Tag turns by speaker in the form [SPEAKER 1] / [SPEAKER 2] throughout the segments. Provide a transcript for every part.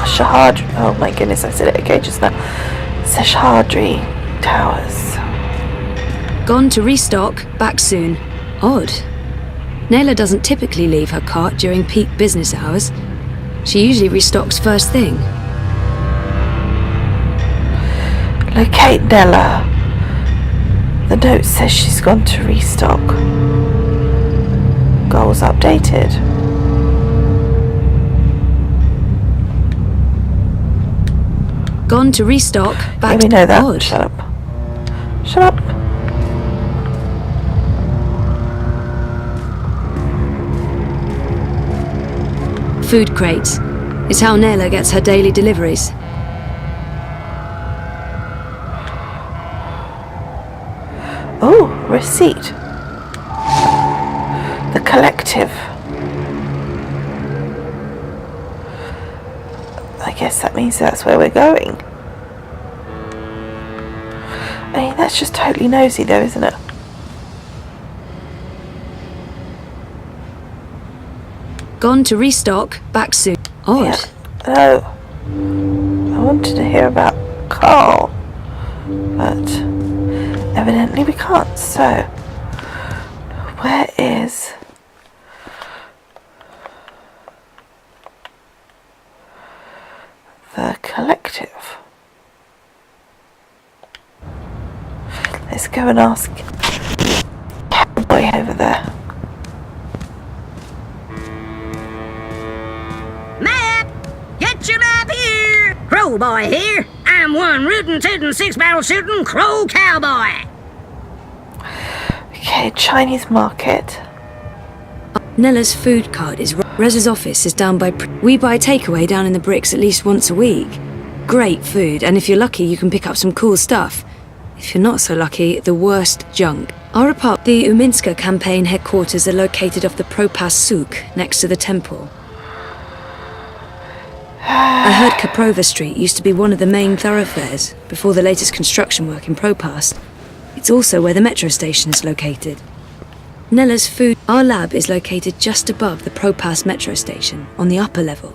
[SPEAKER 1] Shahad. Oh my goodness, I said it okay just now. Seshadri Towers.
[SPEAKER 2] Gone to restock, back soon. Odd. Nayla doesn't typically leave her cart during peak business hours. She usually restocks first thing.
[SPEAKER 1] Locate Nella. The note says she's gone to restock. Goals updated.
[SPEAKER 2] Gone to restock, back.
[SPEAKER 1] Yeah, we know that.
[SPEAKER 2] Odd.
[SPEAKER 1] Shut up. Shut up.
[SPEAKER 2] Food crates. It's how Nayla gets her daily deliveries.
[SPEAKER 1] Oh, receipt. The collective. I guess that means that's where we're going. I mean, that's just totally nosy though, isn't it?
[SPEAKER 2] Gone to restock, back soon. Odd.
[SPEAKER 1] Yeah. Oh. I wanted to hear about Carl, but evidently we can't, so where is the collective? Let's go and ask Cowboy over there.
[SPEAKER 3] Map! Get your map here! Crowboy here. I'm one rootin' tootin' six-barrel shootin' crow cowboy.
[SPEAKER 1] Okay, Chinese market.
[SPEAKER 2] Nella's food cart is... Rez's office is down by... We buy takeaway down in the bricks at least once a week. Great food, and if you're lucky you can pick up some cool stuff. If you're not so lucky, the worst junk. The Uminska campaign headquarters are located off the Propas Souk, next to the temple. I heard Kaprova Street used to be one of the main thoroughfares before the latest construction work in Propas. It's also where the metro station is located. Nella's food... Our lab is located just above the Propas metro station, on the upper level.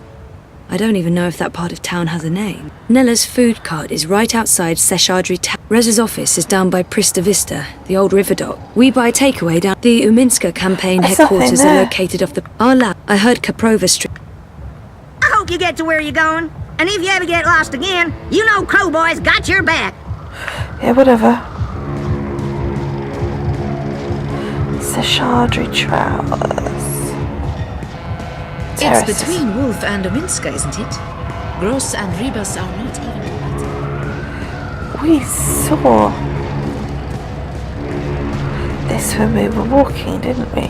[SPEAKER 2] I don't even know if that part of town has a name. Nella's food cart is right outside Seshadri Tower. Rez's office is down by Prista Vista, the old river dock. We buy takeaway down... The Uminska campaign headquarters are located off the... Our lab... I heard Kaprova Street...
[SPEAKER 3] I hope you get to where you're going. And if you ever get lost again, you know Crowboy's got your back.
[SPEAKER 1] Yeah, whatever. Seshadri Towers.
[SPEAKER 4] It's between Wolf and Ominska, isn't it? Gross and Rebus are not even related.
[SPEAKER 1] We saw this when we were walking, didn't we?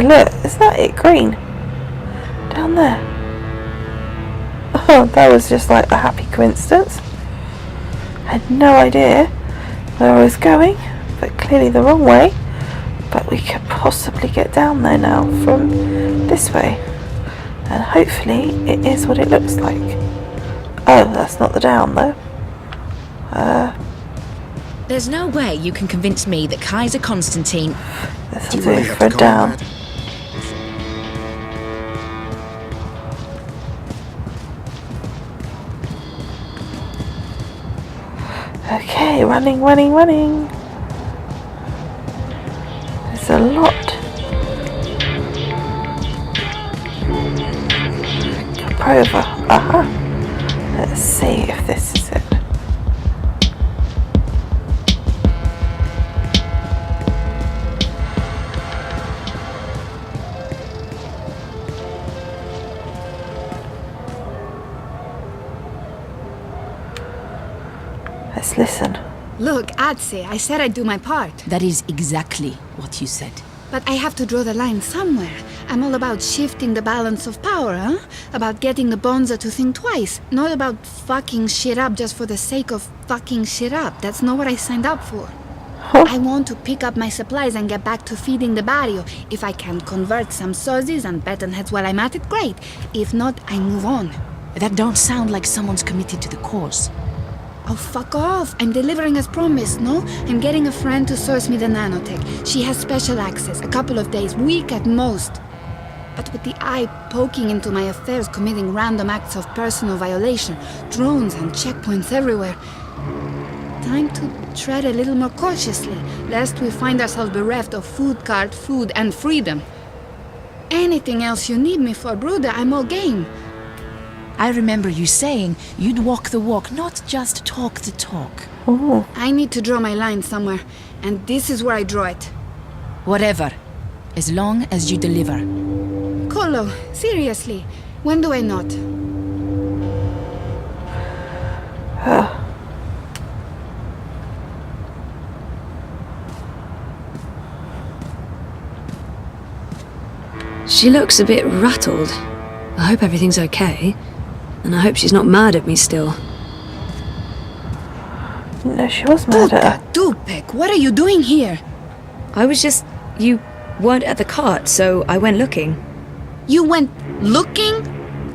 [SPEAKER 1] Look, is that it? Green. Down there. Oh, that was just like a happy coincidence. I had no idea where I was going, but clearly the wrong way. But we could possibly get down there now from this way. And hopefully it is what it looks like. Oh, that's not the down though.
[SPEAKER 4] There's no way you can convince me that Kaiser Constantine...
[SPEAKER 1] This will do for a down. Okay, running. There's a lot. Kaprova. Aha. Let's see if this is it. Let's listen.
[SPEAKER 5] Look, Adse, I said I'd do my part.
[SPEAKER 4] That is exactly what you said.
[SPEAKER 5] But I have to draw the line somewhere. I'm all about shifting the balance of power, huh? About getting the Bonza to think twice. Not about fucking shit up just for the sake of fucking shit up. That's not what I signed up for. I want to pick up my supplies and get back to feeding the barrio. If I can convert some sozzies and baton heads while I'm at it, great. If not, I move on.
[SPEAKER 4] That don't sound like someone's committed to the cause.
[SPEAKER 5] Oh, fuck off. I'm delivering as promised, no? I'm getting a friend to source me the nanotech. She has special access, a couple of days, week at most. but with the eye poking into my affairs, committing random acts of personal violation, drones and checkpoints everywhere. Time to tread a little more cautiously, lest we find ourselves bereft of food cart, food, and freedom. Anything else you need me for, Bruder, I'm all game.
[SPEAKER 4] I remember you saying you'd walk the walk, not just talk the talk.
[SPEAKER 1] Ooh.
[SPEAKER 5] I need to draw my line somewhere, and this is where I draw it.
[SPEAKER 4] Whatever, as long as you deliver.
[SPEAKER 5] Colo, seriously, when do I not?
[SPEAKER 2] She looks a bit rattled. I hope everything's okay. And I hope she's not mad at me still.
[SPEAKER 1] No, she was mad at her.
[SPEAKER 5] Dupek, what are you doing here?
[SPEAKER 2] I was just... You weren't at the cart, so I went looking.
[SPEAKER 5] You went looking?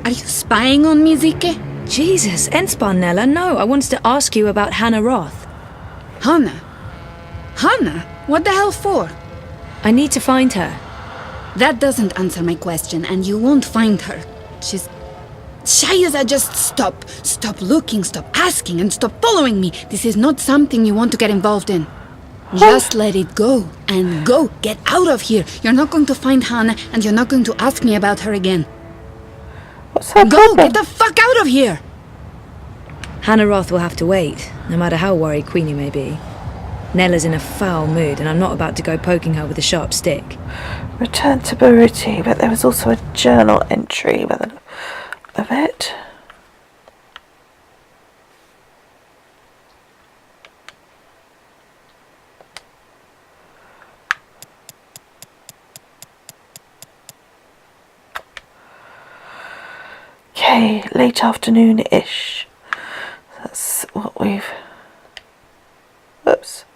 [SPEAKER 5] Are you spying on me, Zike?
[SPEAKER 2] Jesus, Enspan, Nella, no, I wanted to ask you about Hannah Roth.
[SPEAKER 5] Hannah? Hannah? What the hell for?
[SPEAKER 2] I need to find her.
[SPEAKER 5] That doesn't answer my question, and you won't find her. She's... Shayaza, just stop. Stop looking, stop asking, and stop following me. This is not something you want to get involved in. Just let it go, and go. Get out of here. You're not going to find Hannah, and you're not going to ask me about her again.
[SPEAKER 1] What's her
[SPEAKER 5] Go,
[SPEAKER 1] problem?
[SPEAKER 5] get the fuck out of here!
[SPEAKER 2] Hannah Roth will have to wait, no matter how worried Queenie may be. Nella's in a foul mood, and I'm not about to go poking her with a sharp stick.
[SPEAKER 1] Return to Baruti, but there was also a journal entry with a of it. Okay, late afternoon-ish. That's what we've... Whoops.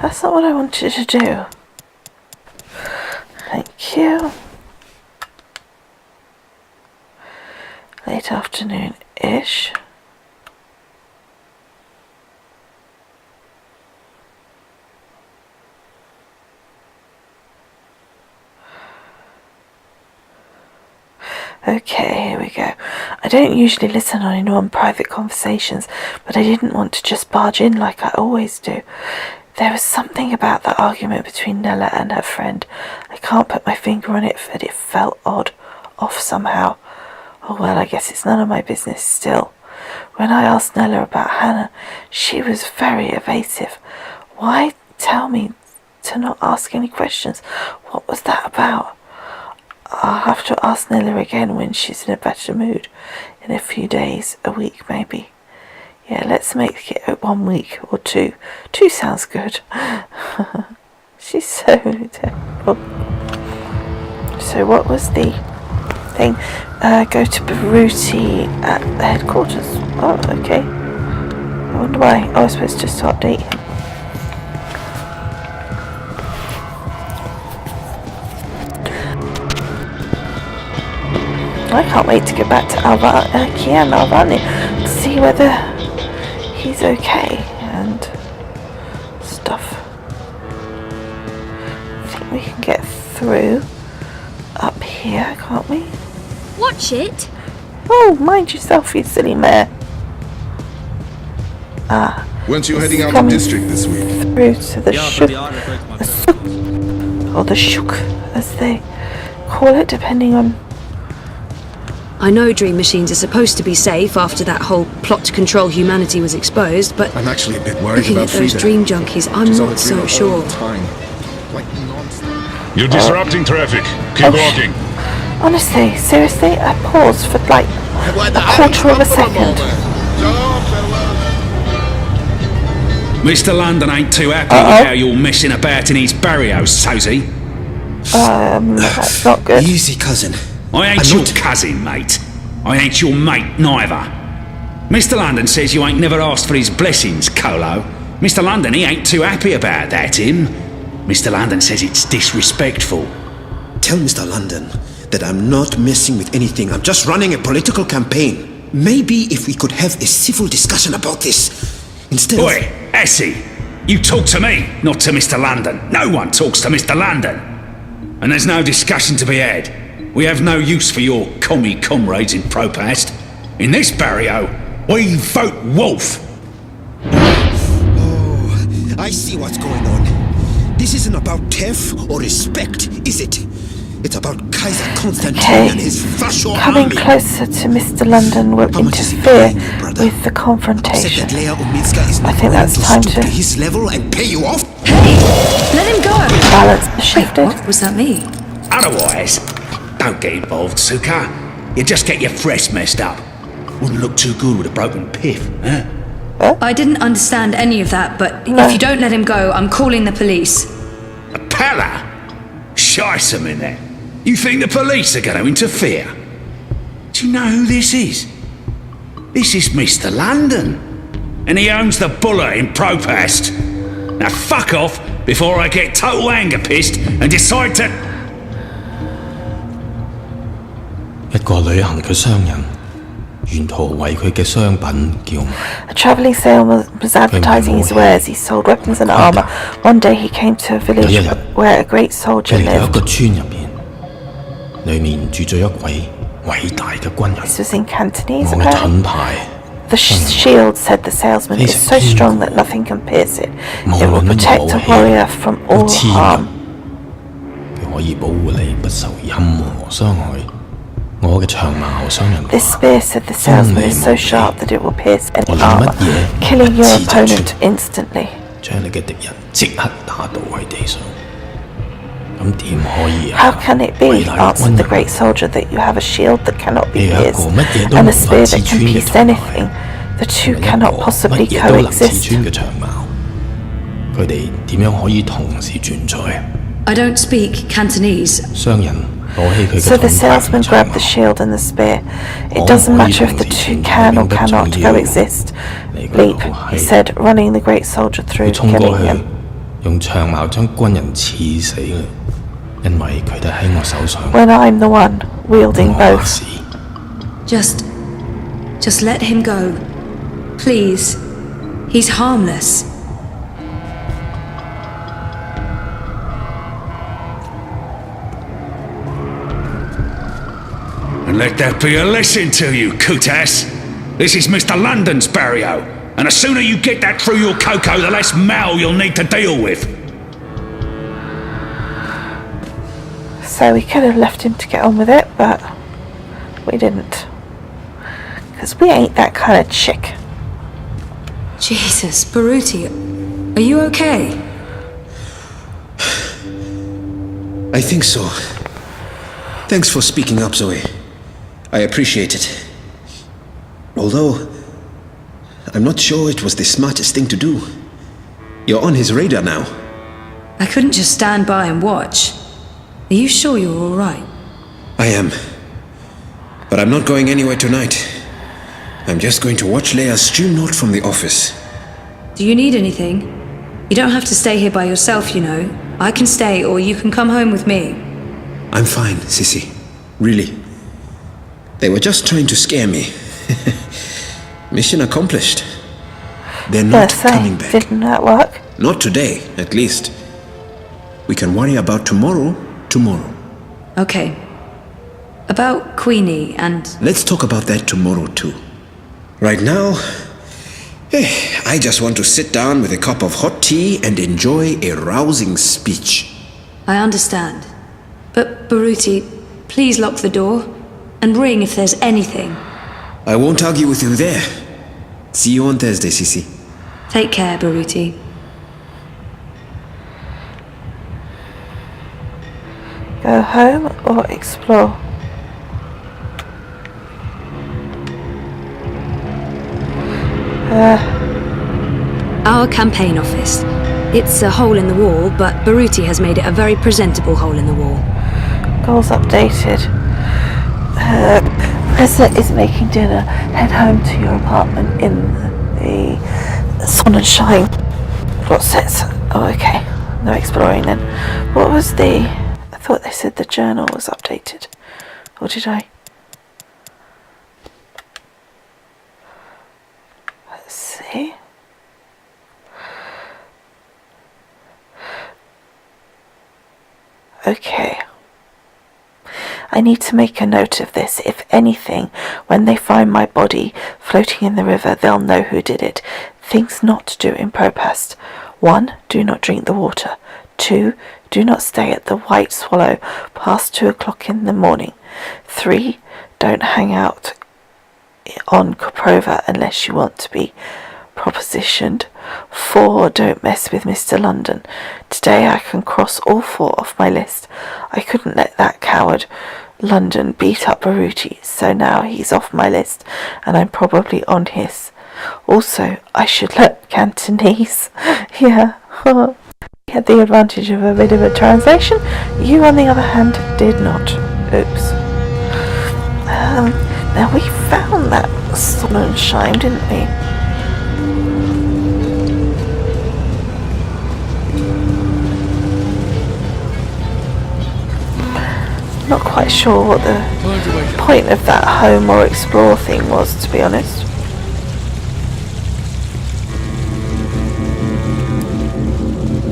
[SPEAKER 1] That's not what I wanted to do. Thank you. Late afternoon-ish. Okay, here we go. I don't usually listen on anyone private conversations, but I didn't want to just barge in like I always do. There was something about that argument between Nella and her friend. I can't put my finger on it, but it felt odd, off somehow. Oh well, I guess it's none of my business still. When I asked Nella about Hannah, she was very evasive. Why tell me to not ask any questions? What was that about? I'll have to ask Nella again when she's in a better mood. In a few days, a week maybe. Yeah, let's make it 1 week or two. 2 sounds good. She's so terrible. So what was the thing? Go to Baruti at the headquarters. Oh, okay. I wonder why. Oh, I was supposed just to update him. I can't wait to get back to Kian Alvani to see whether he's okay and stuff. I think we can get through up here, can't we?
[SPEAKER 6] Watch it!
[SPEAKER 1] Oh, mind yourself, you silly mare. Ah.
[SPEAKER 7] Weren't you heading out of district this week?
[SPEAKER 1] Through to the Shuk, or the Shuk, as they call it, depending on...
[SPEAKER 2] I know dream machines are supposed to be safe after that whole plot to control humanity was exposed, but
[SPEAKER 7] I'm actually a bit worried
[SPEAKER 2] looking
[SPEAKER 7] about
[SPEAKER 2] at those
[SPEAKER 7] Frida.
[SPEAKER 2] dream junkies, I'm
[SPEAKER 7] She's on
[SPEAKER 2] not
[SPEAKER 7] a
[SPEAKER 2] so
[SPEAKER 7] dream
[SPEAKER 2] sure.
[SPEAKER 7] all the time. Like nonsense.
[SPEAKER 8] You're disrupting traffic. Keep walking.
[SPEAKER 1] Honestly, seriously, I paused for like a quarter of a second.
[SPEAKER 9] Mr. London ain't too happy with how you're messing about in his barrios, Sozy.
[SPEAKER 1] That's not good.
[SPEAKER 10] Easy, cousin.
[SPEAKER 9] I ain't your cousin, mate. I ain't your mate, neither. Mr. London says you ain't never asked for his blessings, Colo. Mr. London, he ain't too happy about that, him. Mr. London says it's disrespectful.
[SPEAKER 10] Tell Mr. London that I'm not messing with anything. I'm just running a political campaign. Maybe if we could have a civil discussion about this, instead
[SPEAKER 9] Oi, Essie, You talk to me, not to Mr. London. No one talks to Mr. London. And there's no discussion to be had. We have no use for your commie comrades in Propast. In this barrio, we vote wolf.
[SPEAKER 10] Oh, I see what's going on. This isn't about theft or respect, is it? It's about Kaiser Constantine and his Fascio
[SPEAKER 1] Coming
[SPEAKER 10] army.
[SPEAKER 1] closer to Mr. London will interfere with the confrontation. I think that's time to
[SPEAKER 10] his level and pay you off.
[SPEAKER 2] Hey! Let him go!
[SPEAKER 1] balance the shifted.
[SPEAKER 2] What was that me?
[SPEAKER 9] Otherwise, don't get involved, Suka. You just get your fresh messed up. Wouldn't look too good with a broken piff, huh?
[SPEAKER 2] I didn't understand any of that, but
[SPEAKER 1] No.
[SPEAKER 2] if you don't let him go, I'm calling the police.
[SPEAKER 9] A palla? Shice 'em in there. You think the police are going to interfere? Do you know who this is? This is Mr. London. And he owns the Buller in Propast. Now fuck off before I get total anger pissed and decide to...
[SPEAKER 6] 一個旅行嘅商人，沿途為佢嘅商品叫賣。
[SPEAKER 1] A travelling salesman was advertising his wares. He sold weapons and armour. One day he came to a village where a great soldier
[SPEAKER 6] 佢嚟到一
[SPEAKER 1] lived.
[SPEAKER 6] 個村入邊，裡面住咗一位偉大嘅軍人。
[SPEAKER 1] This was in Cantonese,
[SPEAKER 6] 我嘅
[SPEAKER 1] apparently.
[SPEAKER 6] 盾牌
[SPEAKER 1] The shield, said the salesman, is so strong that nothing can pierce it. It will protect a warrior from all harm.
[SPEAKER 6] 佢可以保護你不受任何傷害。我嘅長矛商人
[SPEAKER 1] This
[SPEAKER 6] 話
[SPEAKER 1] spear, said the salesman, is so sharp that it will pierce any armour, killing your opponent instantly.
[SPEAKER 6] 將你嘅敵人即刻打倒喺地上。咁點可以啊？
[SPEAKER 1] How can it be,
[SPEAKER 6] 偉大嘅
[SPEAKER 1] answered
[SPEAKER 6] 軍
[SPEAKER 1] the
[SPEAKER 6] 人
[SPEAKER 1] great soldier, that you have a shield that cannot be
[SPEAKER 6] 你有一個
[SPEAKER 1] pierced,
[SPEAKER 6] 乜嘢都
[SPEAKER 1] and
[SPEAKER 6] 無
[SPEAKER 1] a
[SPEAKER 6] 法
[SPEAKER 1] spear
[SPEAKER 6] 刺
[SPEAKER 1] that
[SPEAKER 6] 穿
[SPEAKER 1] can
[SPEAKER 6] 嘅
[SPEAKER 1] pierce
[SPEAKER 6] 盾牌，
[SPEAKER 1] anything? The two
[SPEAKER 6] 另一個
[SPEAKER 1] cannot possibly
[SPEAKER 6] 乜嘢都能刺
[SPEAKER 1] coexist.
[SPEAKER 6] 穿嘅長矛，佢哋點樣可以同時存在？
[SPEAKER 2] I don't speak Cantonese.
[SPEAKER 6] 商人攞起佢
[SPEAKER 1] So
[SPEAKER 6] 嘅
[SPEAKER 1] the
[SPEAKER 6] 盾牌
[SPEAKER 1] salesman
[SPEAKER 6] 同長
[SPEAKER 1] grabbed
[SPEAKER 6] 矛
[SPEAKER 1] the，shield and the spear. It
[SPEAKER 6] 我唔
[SPEAKER 1] doesn't
[SPEAKER 6] 可以
[SPEAKER 1] matter if
[SPEAKER 6] 同
[SPEAKER 1] the
[SPEAKER 6] 時
[SPEAKER 1] two
[SPEAKER 6] 存在
[SPEAKER 1] can or
[SPEAKER 6] 永不
[SPEAKER 1] cannot
[SPEAKER 6] 重要。
[SPEAKER 1] coexist.
[SPEAKER 6] 你嗰
[SPEAKER 1] Leap,
[SPEAKER 6] 度
[SPEAKER 1] he
[SPEAKER 6] 係
[SPEAKER 1] said, running the great soldier
[SPEAKER 6] 佢
[SPEAKER 1] through,
[SPEAKER 6] 衝過
[SPEAKER 1] killing
[SPEAKER 6] 去
[SPEAKER 1] him.
[SPEAKER 6] 用長矛將軍人刺死嘅，因為佢哋喺我手上，
[SPEAKER 1] When I'm the one wielding
[SPEAKER 6] 我話
[SPEAKER 1] both.
[SPEAKER 6] 事。
[SPEAKER 2] Just let him go. Please. He's harmless.
[SPEAKER 9] And let that be a lesson to you, Kutas. This is Mr. London's barrio. And the sooner you get that through your cocoa, the less mal you'll need to deal with.
[SPEAKER 1] So we could have left him to get on with it, but we didn't. Because we ain't that kind of chick.
[SPEAKER 2] Jesus, Baruti, are you okay?
[SPEAKER 10] I think so. Thanks for speaking up, Zoe. I appreciate it. Although, I'm not sure it was the smartest thing to do. You're on his radar now.
[SPEAKER 2] I couldn't just stand by and watch. Are you sure you're all right?
[SPEAKER 10] I am. But I'm not going anywhere tonight. I'm just going to watch Leia's stream note from the office.
[SPEAKER 2] Do you need anything? You don't have to stay here by yourself, you know. I can stay, or you can come home with me.
[SPEAKER 10] I'm fine, Sissy. Really. They were just trying to scare me. Mission accomplished. They're not coming back.
[SPEAKER 1] Didn't that work?
[SPEAKER 10] Not today, at least. We can worry about tomorrow.
[SPEAKER 2] Okay. About Queenie and...
[SPEAKER 10] Let's talk about that tomorrow too. Right now, I just want to sit down with a cup of hot tea and enjoy a rousing speech.
[SPEAKER 2] I understand. But, Baruti, please lock the door. And ring if there's anything.
[SPEAKER 10] I won't argue with you there. See you on Thursday, Sissy.
[SPEAKER 2] Take care, Baruti.
[SPEAKER 1] Go home or explore?
[SPEAKER 2] Our campaign office. It's a hole in the wall, but Baruti has made it a very presentable hole in the wall.
[SPEAKER 1] Goals updated. Ressa is making dinner. Head home to your apartment in the Sonnenschein. What's it? Oh, okay. No exploring then. What was the... I thought they said the journal was updated. Or did I? Let's see. Okay. I need to make a note of this. If anything, when they find my body floating in the river, they'll know who did it. Things not to do in Propast. 1. Do not drink the water. 2. Do not stay at the White Swallow past 2 o'clock in the morning. 3. Don't hang out on Koprova unless you want to be propositioned. 4. Don't mess with Mr. London. Today I can cross all 4 off my list. I couldn't let that coward London beat up Baruti, so now he's off my list and I'm probably on his. Also, I should learn Cantonese. Yeah. He had the advantage of a bit of a translation. You, on the other hand, did not. Oops. Now we found that Sonnenschein, didn't we? Not quite sure what the point of that home or explore thing was, to be honest.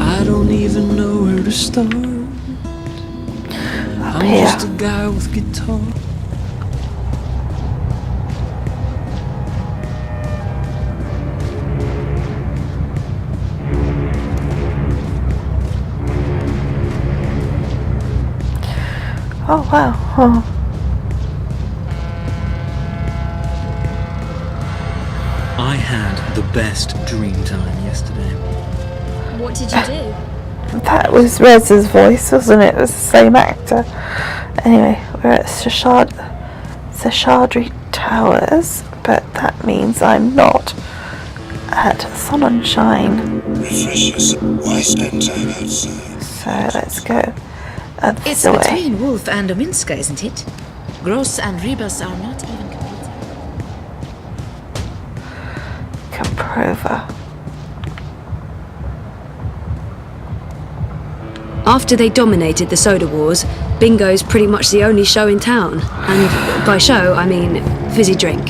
[SPEAKER 11] I don't even know where to start. I'm
[SPEAKER 1] here.
[SPEAKER 11] just a guy with guitar.
[SPEAKER 1] Oh wow. Oh.
[SPEAKER 11] I had the best dream time yesterday.
[SPEAKER 12] What did you do?
[SPEAKER 1] That was Rez's voice, wasn't it? It was the same actor. Anyway, we're at Seshadri Towers, but that means I'm not at Sonnenschein.
[SPEAKER 10] Refreshes. Why spend time outside?
[SPEAKER 1] So let's go.
[SPEAKER 4] It's
[SPEAKER 1] the way.
[SPEAKER 4] between Wolf and Ominska, isn't it? Gross and Rebus are not even completed.
[SPEAKER 1] Koprova.
[SPEAKER 2] After they dominated the soda wars, bingo's pretty much the only show in town. And by show, I mean fizzy drink.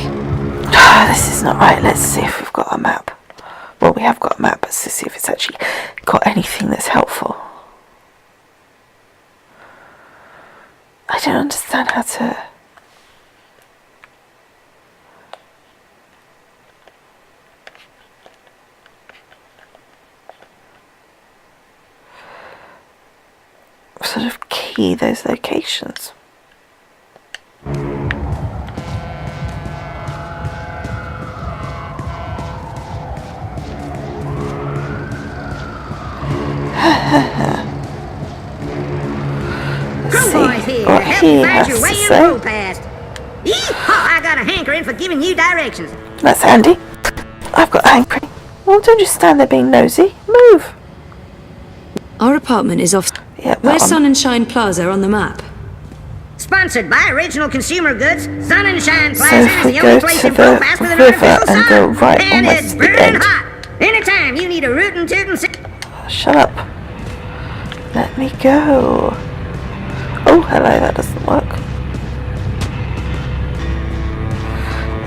[SPEAKER 1] This is not right. Let's see if we've got a map. Well, we have got a map, but let's see if it's actually got anything that's helpful. I don't understand how to... sort of key those locations.
[SPEAKER 3] Crowboys here,
[SPEAKER 1] what
[SPEAKER 3] help
[SPEAKER 1] he
[SPEAKER 3] you find
[SPEAKER 1] has
[SPEAKER 3] your
[SPEAKER 1] to
[SPEAKER 3] way in
[SPEAKER 1] say.
[SPEAKER 3] Propast. Yeehaw, I got a hankering for giving you directions.
[SPEAKER 1] That's handy. I've got a hankering. Well, don't just stand there being nosy. Move.
[SPEAKER 2] Our apartment is off.
[SPEAKER 1] Yep,
[SPEAKER 2] Where's Sonnenschein Plaza on the map?
[SPEAKER 3] Sponsored by Original Consumer Goods, Sonnenschein
[SPEAKER 1] So
[SPEAKER 3] Plaza
[SPEAKER 1] if
[SPEAKER 3] is
[SPEAKER 1] we
[SPEAKER 3] the
[SPEAKER 1] go
[SPEAKER 3] only place
[SPEAKER 1] to
[SPEAKER 3] in
[SPEAKER 1] the
[SPEAKER 3] Propast with an
[SPEAKER 1] river
[SPEAKER 3] artificial
[SPEAKER 1] and
[SPEAKER 3] sun.
[SPEAKER 1] go right
[SPEAKER 3] And
[SPEAKER 1] almost
[SPEAKER 3] it's
[SPEAKER 1] to the
[SPEAKER 3] burning
[SPEAKER 1] end.
[SPEAKER 3] hot. Anytime you need a rootin' tootin'
[SPEAKER 1] Shut up. Let me go. Oh, hello, that doesn't work.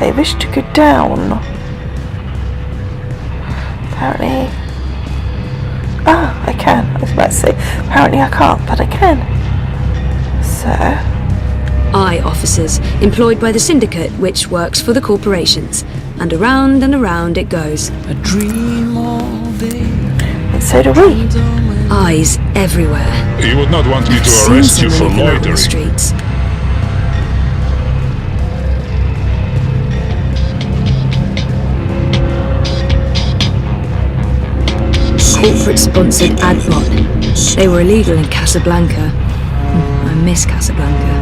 [SPEAKER 1] I wish to go down. Apparently... Ah, I can. I was about to say, apparently I can't, but I can. So...
[SPEAKER 2] Eye officers, employed by the syndicate, which works for the corporations. And around it goes.
[SPEAKER 11] I dream all day.
[SPEAKER 1] And so do we.
[SPEAKER 2] Eyes everywhere.
[SPEAKER 8] He would not want me to
[SPEAKER 2] Seen
[SPEAKER 8] arrest
[SPEAKER 2] so
[SPEAKER 8] you for
[SPEAKER 2] many of them out on the
[SPEAKER 8] loitering.
[SPEAKER 2] streets. Corporate-sponsored Adbot. They were illegal in Casablanca. I miss Casablanca.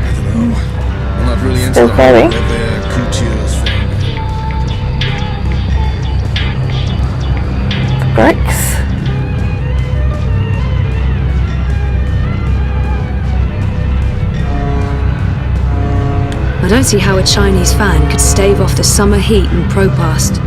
[SPEAKER 7] I don't know. I'm not really into
[SPEAKER 1] Still
[SPEAKER 7] the
[SPEAKER 1] going?
[SPEAKER 7] whole leather coutures thing.
[SPEAKER 1] Bricks.
[SPEAKER 2] I don't see how a Chinese fan could stave off the summer heat in Propast.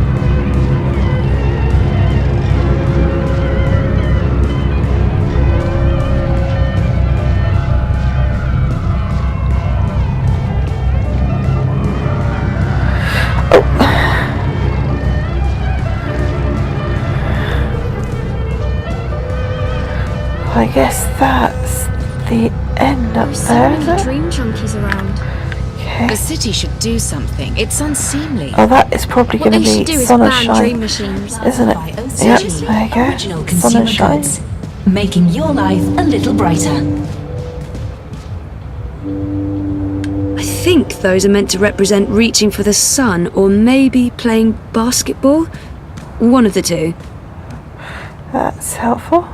[SPEAKER 1] I guess that's the end up
[SPEAKER 12] There's
[SPEAKER 1] there,
[SPEAKER 12] so
[SPEAKER 1] is
[SPEAKER 12] many
[SPEAKER 1] it?
[SPEAKER 12] dream junkies around.
[SPEAKER 1] Okay.
[SPEAKER 4] The city should do something. It's unseemly.
[SPEAKER 1] Oh, that is probably
[SPEAKER 12] What
[SPEAKER 1] going to
[SPEAKER 12] they
[SPEAKER 1] be
[SPEAKER 12] should do is
[SPEAKER 1] Sun and
[SPEAKER 12] ban
[SPEAKER 1] Shine,
[SPEAKER 12] dream machines.
[SPEAKER 1] isn't it?
[SPEAKER 13] By
[SPEAKER 1] Yep,
[SPEAKER 13] OCG,
[SPEAKER 1] there you go.
[SPEAKER 13] original
[SPEAKER 1] Sun
[SPEAKER 13] consumer
[SPEAKER 1] and Shine.
[SPEAKER 13] goods, making your life a little brighter.
[SPEAKER 2] I think those are meant to represent reaching for the sun or maybe playing basketball. One of the two.
[SPEAKER 1] That's helpful.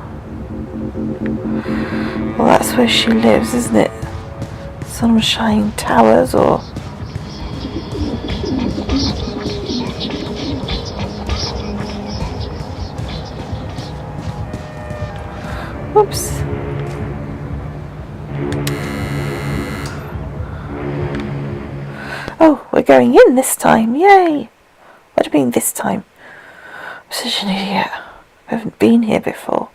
[SPEAKER 1] Well, that's where she lives, isn't it? Sun and Shine Towers, or... Whoops. Oh, we're going in this time. Yay! What do you mean this time? I'm such an idiot. I haven't been here before.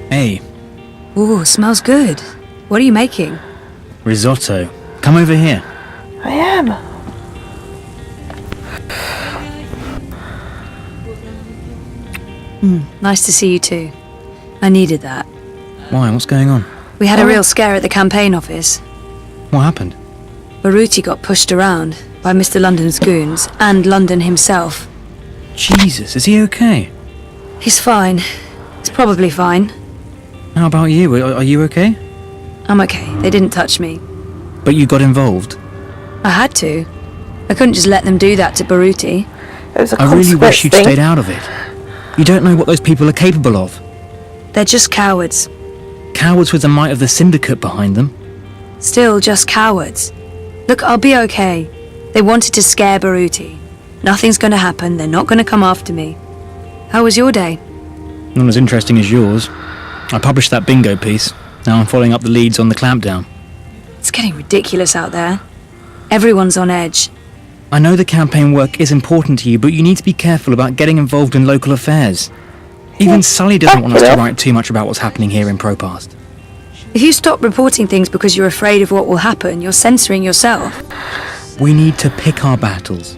[SPEAKER 11] Hey,
[SPEAKER 2] Ooh, smells good. What are you making?
[SPEAKER 11] risotto. Come over here.
[SPEAKER 1] I am.
[SPEAKER 2] Nice to see you too. I needed that.
[SPEAKER 11] Why? What's going on?
[SPEAKER 2] We had a real scare at the campaign office.
[SPEAKER 11] What happened?
[SPEAKER 2] Baruti got pushed around by Mr. London's goons and London himself.
[SPEAKER 11] Jesus, is he okay?
[SPEAKER 2] He's fine. He's probably fine.
[SPEAKER 11] How about you? Are you okay?
[SPEAKER 2] I'm okay. They didn't touch me.
[SPEAKER 11] But you got involved.
[SPEAKER 2] I had to. I couldn't just let them do that to Baruti.
[SPEAKER 1] It was a
[SPEAKER 11] I really wish you'd
[SPEAKER 1] thing.
[SPEAKER 11] stayed out of it. You don't know what those people are capable of.
[SPEAKER 2] They're just cowards.
[SPEAKER 11] Cowards with the might of the syndicate behind them.
[SPEAKER 2] Still just cowards. Look, I'll be okay. They wanted to scare Baruti. Nothing's gonna happen. They're not gonna come after me. How was your day?
[SPEAKER 11] Not as interesting as yours. I published that bingo piece. Now I'm following up the leads on the clampdown.
[SPEAKER 2] It's getting ridiculous out there. Everyone's on edge.
[SPEAKER 11] I know the campaign work is important to you, but you need to be careful about getting involved in local affairs. Even Sully doesn't want us to write too much about what's happening here in Propast.
[SPEAKER 2] If you stop reporting things because you're afraid of what will happen, you're censoring yourself.
[SPEAKER 11] We need to pick our battles.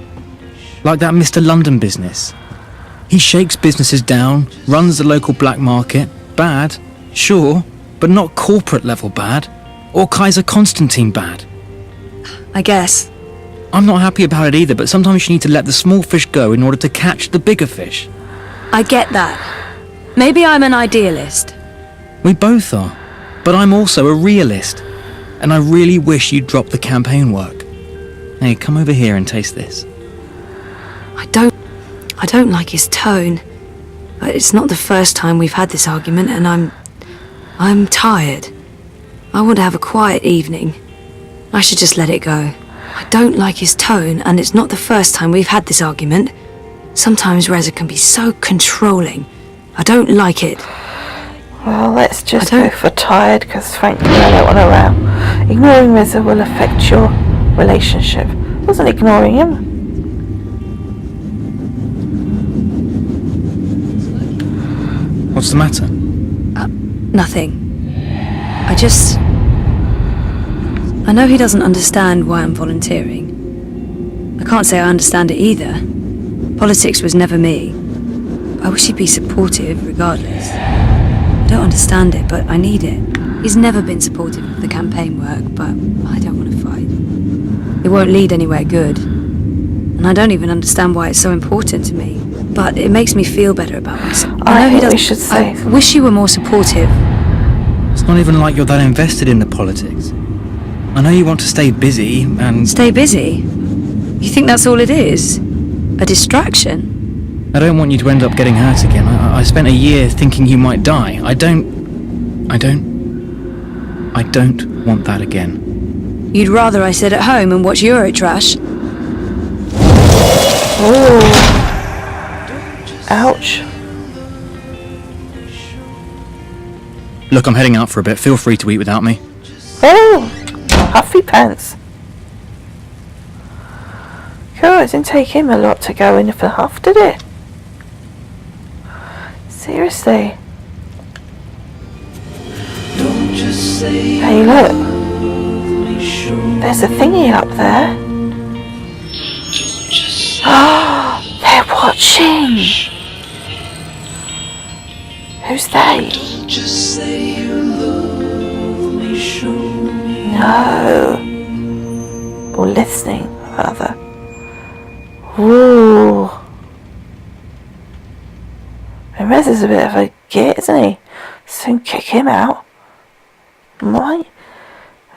[SPEAKER 11] Like that Mr. London business. He shakes businesses down, runs the local black market. Bad, sure, but not corporate level bad. Or Kaiser Constantine bad.
[SPEAKER 2] I guess.
[SPEAKER 11] I'm not happy about it either, but sometimes you need to let the small fish go in order to catch the bigger fish.
[SPEAKER 2] I get that. Maybe I'm an idealist.
[SPEAKER 11] We both are. But I'm also a realist. And I really wish you'd drop the campaign work. Hey, come over here and taste this.
[SPEAKER 2] I don't like his tone. It's not the first time we've had this argument, and I'm tired. I want to have a quiet evening. I should just let it go. I don't like his tone, and it's not the first time we've had this argument. Sometimes Reza can be so controlling. I don't like it.
[SPEAKER 1] Well, let's just go for tired, because frankly I don't want to row. Ignoring Reza will affect your relationship. I wasn't ignoring him.
[SPEAKER 11] What's the matter?
[SPEAKER 2] Nothing. I know he doesn't understand why I'm volunteering. I can't say I understand it either. Politics was never me. I wish he'd be supportive regardless. I don't understand it, but I need it. He's never been supportive of the campaign work, but I don't want to fight. It won't lead anywhere good. And I don't even understand why it's so important to me. But it makes me feel better about myself.
[SPEAKER 1] I know he doesn't.
[SPEAKER 2] I wish you were more supportive.
[SPEAKER 11] It's not even like you're that invested in the politics. I know you want to stay busy and...
[SPEAKER 2] Stay busy? You think that's all it is? A distraction?
[SPEAKER 11] I don't want you to end up getting hurt again. I spent a year thinking you might die. I don't want that again.
[SPEAKER 2] You'd rather I sit at home and watch Eurotrash?
[SPEAKER 1] Ooh. Ouch.
[SPEAKER 11] Look, I'm heading out for a bit. Feel free to eat without me.
[SPEAKER 1] Oh, huffy pants. Cool, it didn't take him a lot to go in for huff, did it? Seriously. Hey, look. There's a thingy up there. Oh, they're watching. Who's they? No. Or listening, rather. Ooh. Rez is a bit of a git, isn't he? Soon kick him out. Why?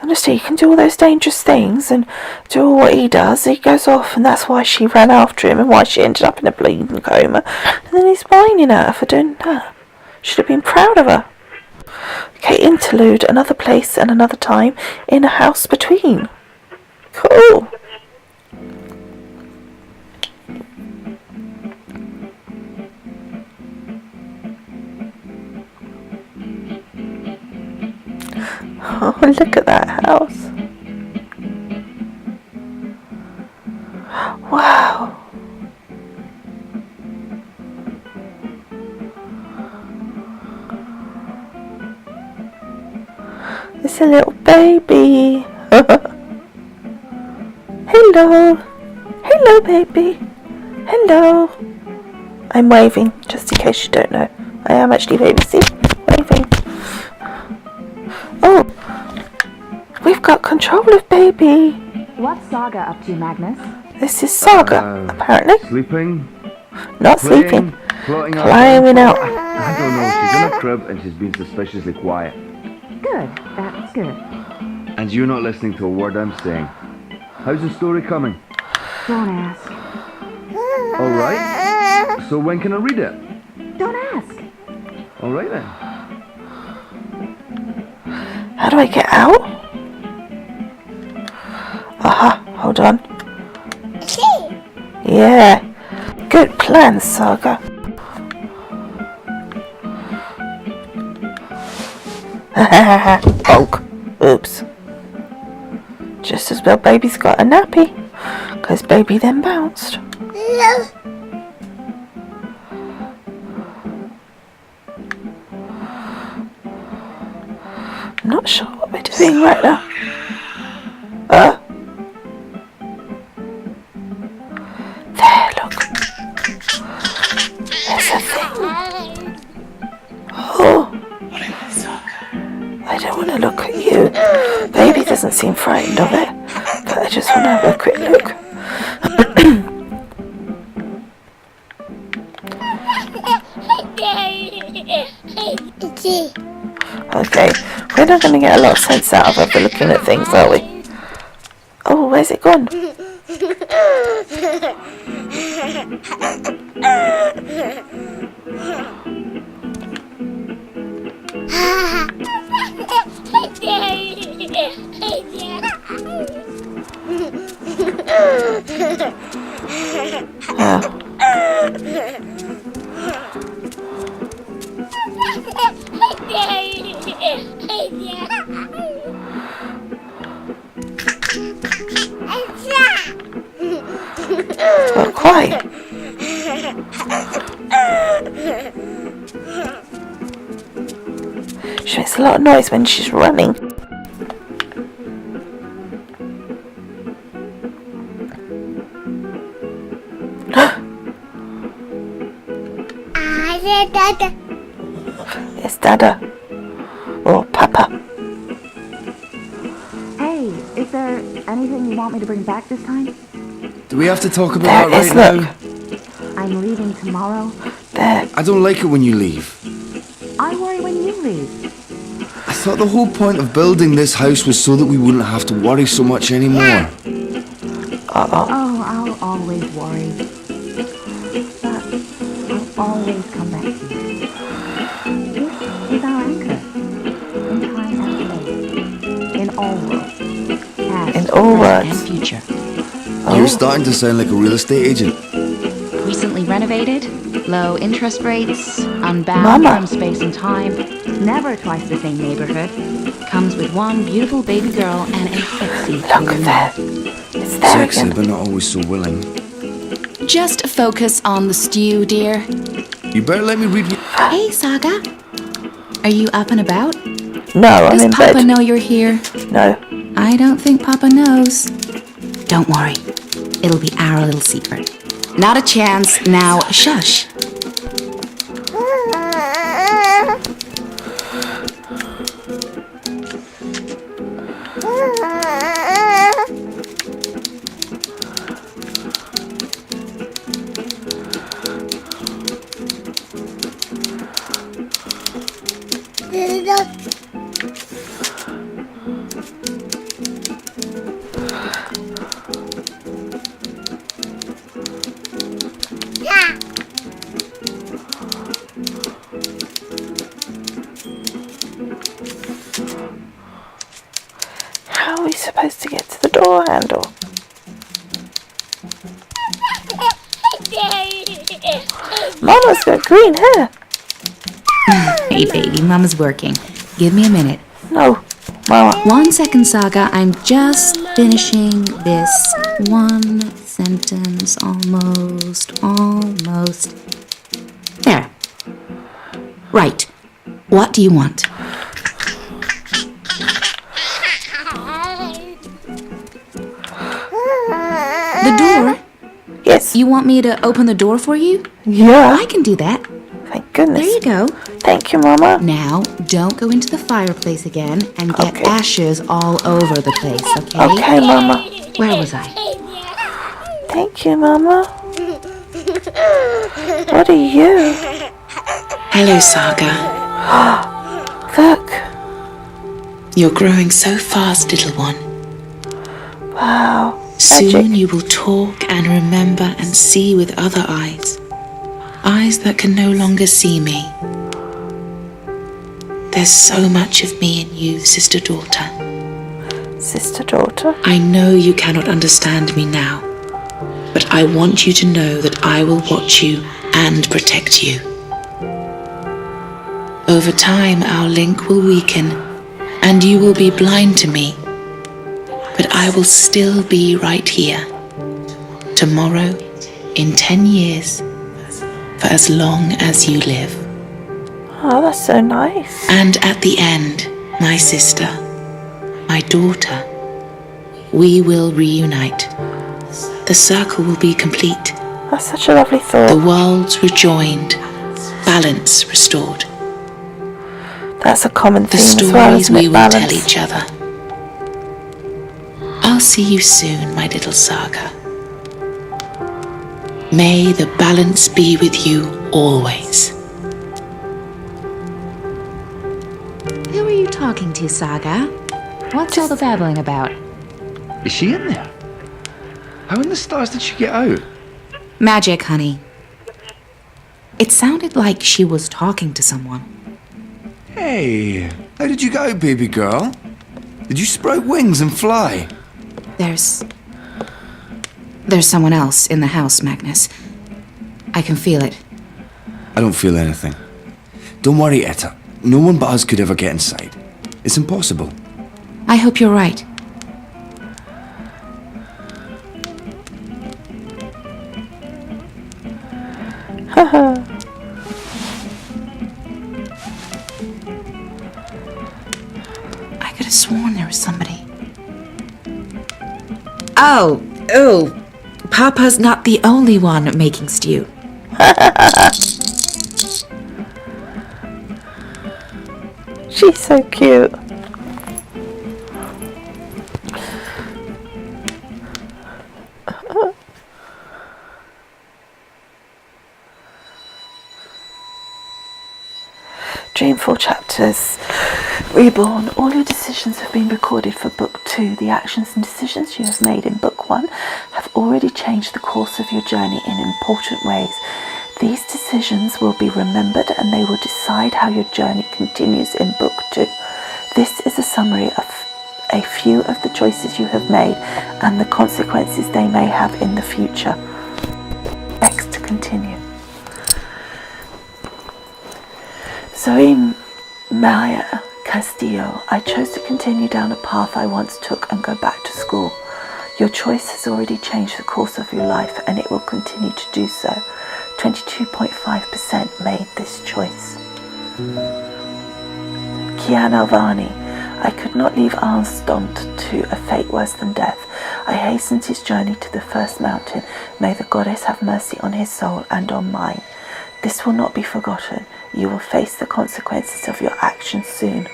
[SPEAKER 1] Honestly, he can do all those dangerous things and do all what he does. He goes off, and that's why she ran after him and why she ended up in a bleeding coma. And then he's whining at her for doing that. Should have been proud of her. Okay, interlude, another place and another time in a house between. Cool. Oh, look at that house. Wow. It's a little baby. Hello. Hello, baby. Hello. I'm waving, just in case you don't know. I am actually baby. See? Waving. Oh. We've got control of baby.
[SPEAKER 14] What's Saga up to, Magnus?
[SPEAKER 1] This is Saga, apparently.
[SPEAKER 15] Sleeping?
[SPEAKER 1] Not
[SPEAKER 15] Playing,
[SPEAKER 1] sleeping.
[SPEAKER 15] Climbing
[SPEAKER 1] out.
[SPEAKER 15] I don't know. She's in a crib and she's been suspiciously quiet.
[SPEAKER 14] Good. That's good.
[SPEAKER 15] And you're not listening to a word I'm saying. How's the story coming?
[SPEAKER 14] Don't ask.
[SPEAKER 15] All right. So when can I read it?
[SPEAKER 14] Don't ask.
[SPEAKER 15] All right then.
[SPEAKER 1] How do I get out? Aha, hold on. Yeah. Good plan, Saga. Bonk. Oops. Just as well baby's got a nappy, because baby then bounced. I'm not sure what we're doing right now. There, look. There's a thing. Oh. I don't want to look at you. Baby doesn't seem frightened of it, but I just want to have a quick look. Okay, we're not going to get a lot of sense out of her for looking at things, are we? Oh, where's it gone? Not quite. She makes a lot of noise when she's running. It's Dada. Or Papa.
[SPEAKER 14] Hey, is there anything you want me to bring back this time?
[SPEAKER 6] Do we have to talk about that right now?
[SPEAKER 14] I'm leaving tomorrow.
[SPEAKER 1] There.
[SPEAKER 6] I don't like it when you leave.
[SPEAKER 14] I worry when you leave.
[SPEAKER 6] I thought the whole point of building this house was so that we wouldn't have to worry so much anymore.
[SPEAKER 14] Oh, I'll always worry. But I'll always come back to you. This is our anchor. In time and place. In all worlds. Past,
[SPEAKER 1] in all
[SPEAKER 14] present,
[SPEAKER 1] worlds.
[SPEAKER 14] And future.
[SPEAKER 6] You're starting to sound like a real estate agent.
[SPEAKER 14] Recently renovated, low interest rates, unbound from space and time, never twice the same neighborhood, comes with one beautiful baby girl and a sexy
[SPEAKER 1] It's there
[SPEAKER 6] Sexy,
[SPEAKER 1] again.
[SPEAKER 6] but not always so willing.
[SPEAKER 16] Just focus on the stew, dear.
[SPEAKER 6] You better let me read.
[SPEAKER 16] Hey, Saga. Are you up and about?
[SPEAKER 1] No, I'm in
[SPEAKER 16] Does Papa
[SPEAKER 1] bed.
[SPEAKER 16] know you're here?
[SPEAKER 1] No.
[SPEAKER 16] I don't think Papa knows. Don't worry. It'll be our little secret. Not a chance. Now, shush.
[SPEAKER 1] How are we supposed to get to the door handle? Mama's got green hair.
[SPEAKER 16] Hey, baby, Mama's working. Give me a minute.
[SPEAKER 1] No, Mama.
[SPEAKER 16] 1 second, Saga. I'm just finishing this one sentence. Almost. There. Right. What do you want? The door?
[SPEAKER 1] Yes.
[SPEAKER 16] You want me to open the door for you?
[SPEAKER 1] Yeah.
[SPEAKER 16] I can do that.
[SPEAKER 1] Thank goodness.
[SPEAKER 16] There you go.
[SPEAKER 1] Thank you, Mama.
[SPEAKER 16] Now, don't go into the fireplace again and get
[SPEAKER 1] Okay.
[SPEAKER 16] ashes all over the place, okay?
[SPEAKER 1] Okay, Mama.
[SPEAKER 16] Where was I?
[SPEAKER 1] Thank you, Mama. What are you?
[SPEAKER 17] Hello, Saga.
[SPEAKER 1] Look.
[SPEAKER 17] You're growing so fast, little one.
[SPEAKER 1] Wow.
[SPEAKER 17] Soon you will talk and remember and see with other eyes. Eyes that can no longer see me. There's so much of me in you, sister-daughter.
[SPEAKER 1] Sister-daughter?
[SPEAKER 17] I know you cannot understand me now, but I want you to know that I will watch you and protect you. Over time, our link will weaken, and you will be blind to me. But I will still be right here. Tomorrow, in 10 years, for as long as you live.
[SPEAKER 1] Oh, that's so nice.
[SPEAKER 17] And at the end, my sister, my daughter, we will reunite. The circle will be complete.
[SPEAKER 1] That's such a lovely thought.
[SPEAKER 17] The worlds rejoined, balance restored.
[SPEAKER 1] That's a common theme
[SPEAKER 17] as well,
[SPEAKER 1] isn't it?
[SPEAKER 17] The stories we will
[SPEAKER 1] Balance.
[SPEAKER 17] tell each other. I'll see you soon, my little Saga. May the balance be with you always.
[SPEAKER 16] Who are you talking to, Saga? What's all the babbling about?
[SPEAKER 15] Is she in there? How in the stars did she get out?
[SPEAKER 16] Magic, honey. It sounded like she was talking to someone.
[SPEAKER 7] Hey, how did you go, baby girl? Did you sprout wings and fly?
[SPEAKER 16] There's someone else in the house, Magnus. I can feel it.
[SPEAKER 7] I don't feel anything. Don't worry, Etta. No one but us could ever get inside. It's impossible.
[SPEAKER 16] I hope you're right.
[SPEAKER 1] Haha.
[SPEAKER 16] I could have sworn there was somebody. Oh, Papa's not the only one making stew.
[SPEAKER 1] She's so cute. Dreamfall Chapters. Reborn. All your decisions have been recorded for Book 2. The actions and decisions you have made in Book 1 have already changed the course of your journey in important ways. These decisions will be remembered and they will decide how your journey continues in Book 2. This is a summary of a few of the choices you have made and the consequences they may have in the future. Next to continue. Zoe Maya Castillo, I chose to continue down a path I once took and go back to school. Your choice has already changed the course of your life and it will continue to do so. 22.5% made this choice. Kian Alvani. I could not leave Armstrong to a fate worse than death. I hastened his journey to the first mountain. May the goddess have mercy on his soul and on mine. This will not be forgotten. You will face the consequences of your actions soon.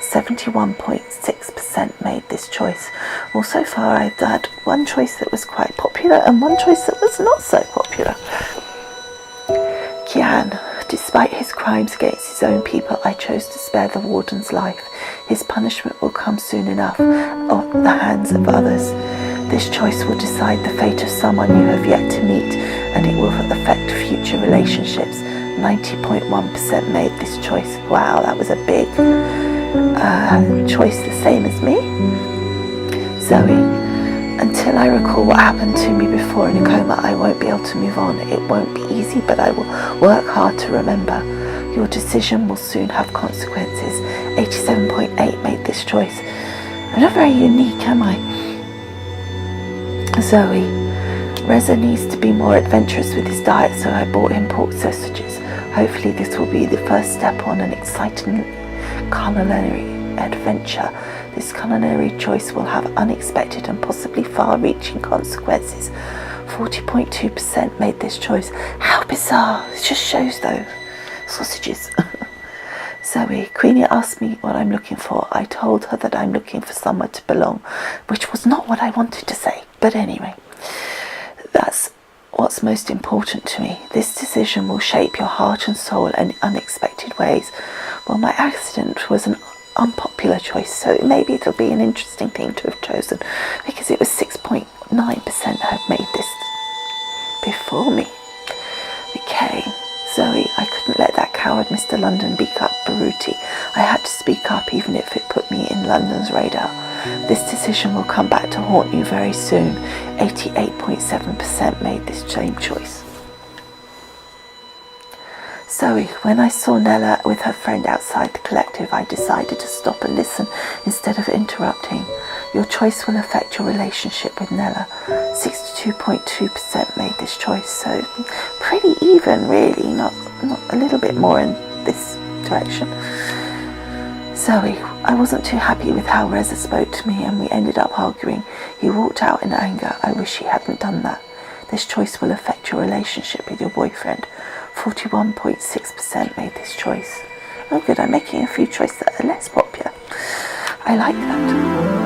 [SPEAKER 1] 71.6% made this choice. Well, so far I've had one choice that was quite popular and one choice that was not so popular. Kian. Despite his crimes against his own people, I chose to spare the warden's life. His punishment will come soon enough on the hands of others. This choice will decide the fate of someone you have yet to meet, and it will affect future relationships. 90.1% made this choice. Wow, that was a big choice, the same as me. Zoe. Until I recall what happened to me before in a coma, I won't be able to move on. It won't be easy, but I will work hard to remember. Your decision will soon have consequences. 87.8 made this choice. I'm not very unique, am I? Zoe. Reza needs to be more adventurous with his diet, so I bought him pork sausages. Hopefully this will be the first step on an exciting culinary adventure. This culinary choice will have unexpected and possibly far-reaching consequences. 40.2% made this choice. How bizarre. It just shows though. Sausages. Zoe. Queenie asked me what I'm looking for. I told her that I'm looking for somewhere to belong, which was not what I wanted to say. But anyway, that's what's most important to me. This decision will shape your heart and soul in unexpected ways. Well, my accident was an unpopular choice, so maybe it'll be an interesting thing to have chosen, because it was 6.9% had made this before me. Okay, Zoe, I couldn't let that coward Mr. London beat up Baruti. I had to speak up even if it put me in London's radar. This decision will come back to haunt you very soon. 88.7% made this same choice. Zoe, when I saw Nella with her friend outside the collective, I decided to stop and listen instead of interrupting. Your choice will affect your relationship with Nella. 62.2% made this choice, so pretty even really, not a little bit more in this direction. Zoe, I wasn't too happy with how Reza spoke to me and we ended up arguing. He walked out in anger. I wish he hadn't done that. This choice will affect your relationship with your boyfriend. 41.6% made this choice. Oh good, I'm making a few choices that are less popular. I like that.